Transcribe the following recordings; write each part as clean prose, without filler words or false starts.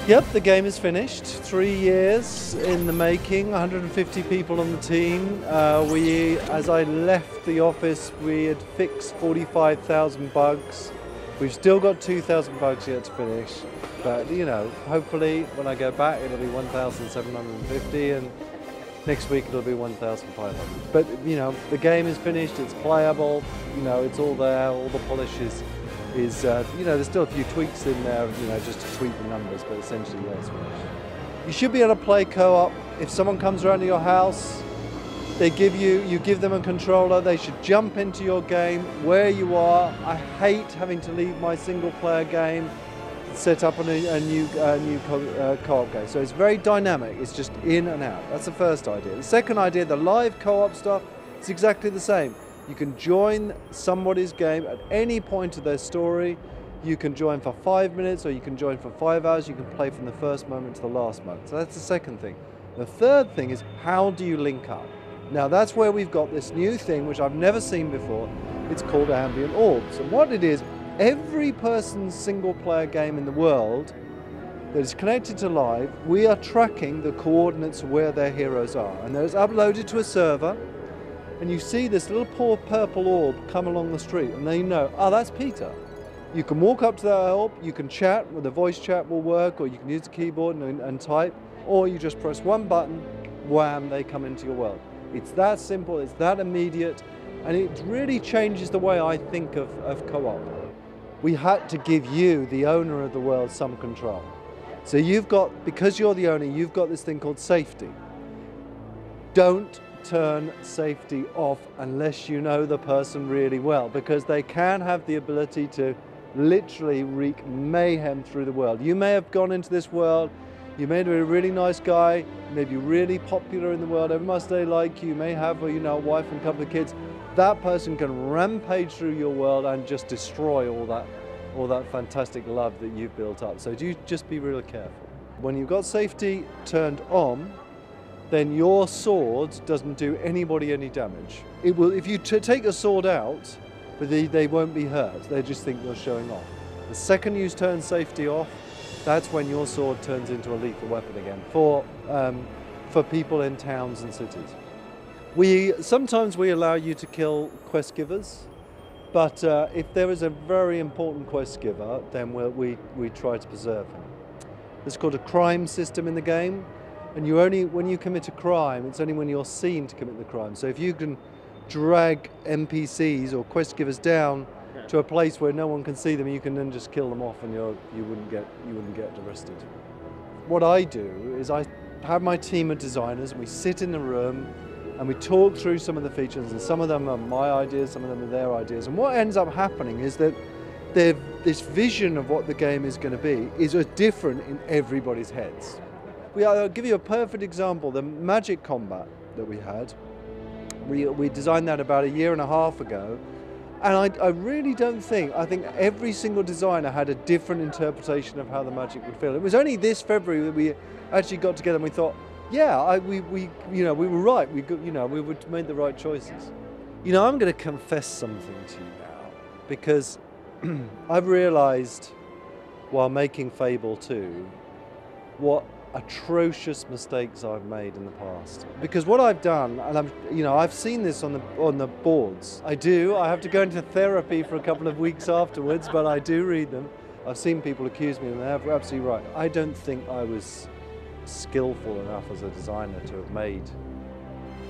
Yep, the game is finished. 3 years in the making, 150 people on the team. As I left the office, we had fixed 45,000 bugs. We've still got 2,000 bugs yet to finish. But, you know, hopefully when I go back, it'll be 1,750, and next week it'll be 1,500. But, you know, the game is finished, it's playable, you know, it's all there, all the polish is you know, there's still a few tweaks in there, you know, just to tweak the numbers, but essentially, yeah, it's finished. You should be able to play co-op. If someone comes around to your house, you give them a controller, they should jump into your game where you are. I hate having to leave my single-player game, set up on a new co-op game. So it's very dynamic, it's just in and out. That's the first idea. The second idea, the live co-op stuff, it's exactly the same. You can join somebody's game at any point of their story. You can join for 5 minutes, or you can join for 5 hours. You can play from the first moment to the last moment. So that's the second thing. The third thing is, how do you link up? Now that's where we've got this new thing, which I've never seen before. It's called ambient orbs. And what it is, every person's single player game in the world that is connected to live, we are tracking the coordinates of where their heroes are. And those uploaded to a server, and you see this little poor purple orb come along the street, and then you know, oh, that's Peter. You can walk up to that orb, you can chat, where the voice chat will work, or you can use the keyboard and type, or you just press one button, wham, they come into your world. It's that simple, it's that immediate, and it really changes the way I think of co-op. We had to give you, the owner of the world, some control. So you've got, because you're the owner, you've got this thing called safety. Don't turn safety off unless you know the person really well, because they can have the ability to literally wreak mayhem through the world. You may have gone into this world, you may be a really nice guy, you may be really popular in the world, everyone must say like you may have, you know, a wife and a couple of kids. That person can rampage through your world and just destroy all that fantastic love that you've built up. So do just be really careful. When you've got safety turned on, then your sword doesn't do anybody any damage. It will, if you take a sword out, but they won't be hurt. They just think you're showing off. The second you turn safety off, that's when your sword turns into a lethal weapon again for people in towns and cities. Sometimes we allow you to kill quest givers, but if there is a very important quest giver, then we try to preserve him. It's called a crime system in the game. And when you commit a crime, it's only when you're seen to commit the crime. So if you can drag NPCs or quest givers down to a place where no one can see them, you can then just kill them off, and you wouldn't get arrested. What I do is I have my team of designers, and we sit in the room and we talk through some of the features, and some of them are my ideas, some of them are their ideas. And what ends up happening is that this vision of what the game is going to be is different in everybody's heads. I'll give you a perfect example. The magic combat that we had, we designed that about 1.5 years ago, and I really don't think, I think every single designer had a different interpretation of how the magic would feel. It was only this February that we actually got together and we thought, yeah, we were right. We made the right choices. You know, I'm going to confess something to you now, because I've realized while making Fable 2 what atrocious mistakes I've made in the past. Because what I've done, and I've seen this on the boards. I have to go into therapy for a couple of weeks afterwards, but I do read them. I've seen people accuse me, and they're absolutely right. I don't think I was skillful enough as a designer to have made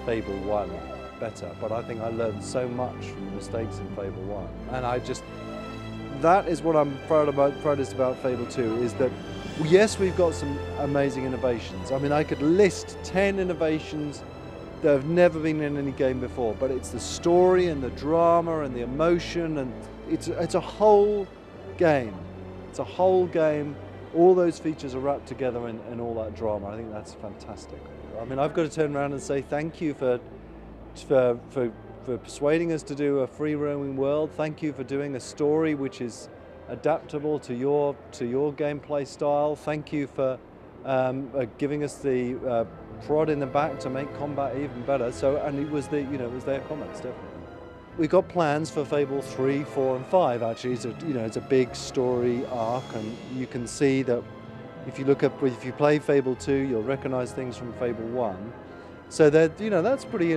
Fable 1 better, but I think I learned so much from the mistakes in Fable 1. And that is what I'm proudest about Fable 2, is that yes, we've got some amazing innovations. I mean, I could list 10 innovations that have never been in any game before, but it's the story and the drama and the emotion, and it's a whole game. It's a whole game. All those features are wrapped together in all that drama. I think that's fantastic. I mean, I've got to turn around and say thank you for persuading us to do a free roaming world. Thank you for doing a story which is adaptable to your gameplay style. Thank you for giving us the prod in the back to make combat even better. And it was their comments, definitely. We've got plans for Fable 3, 4, and 5. Actually, it's a big story arc, and you can see that If you play Fable 2, you'll recognise things from Fable 1. So that, that's pretty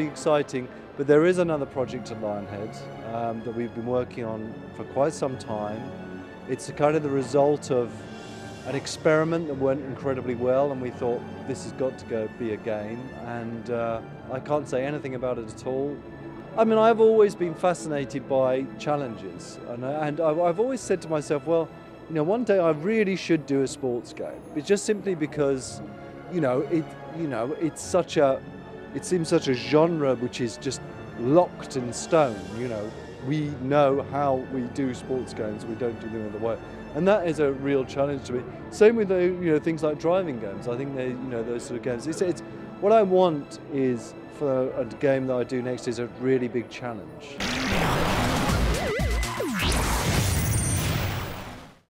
exciting. But there is another project at Lionhead that we've been working on for quite some time. It's kind of the result of an experiment that went incredibly well, and we thought this has got to go be a game. And I can't say anything about it at all. I mean, I've always been fascinated by challenges, and I've always said to myself, well, one day I really should do a sports game. It's just simply because, it seems such a genre which is just locked in stone. We know how we do sports games, we don't do them other way, and that is a real challenge to me. Same with things like driving games. I think those sort of games. It's what I want is for a game that I do next is a really big challenge.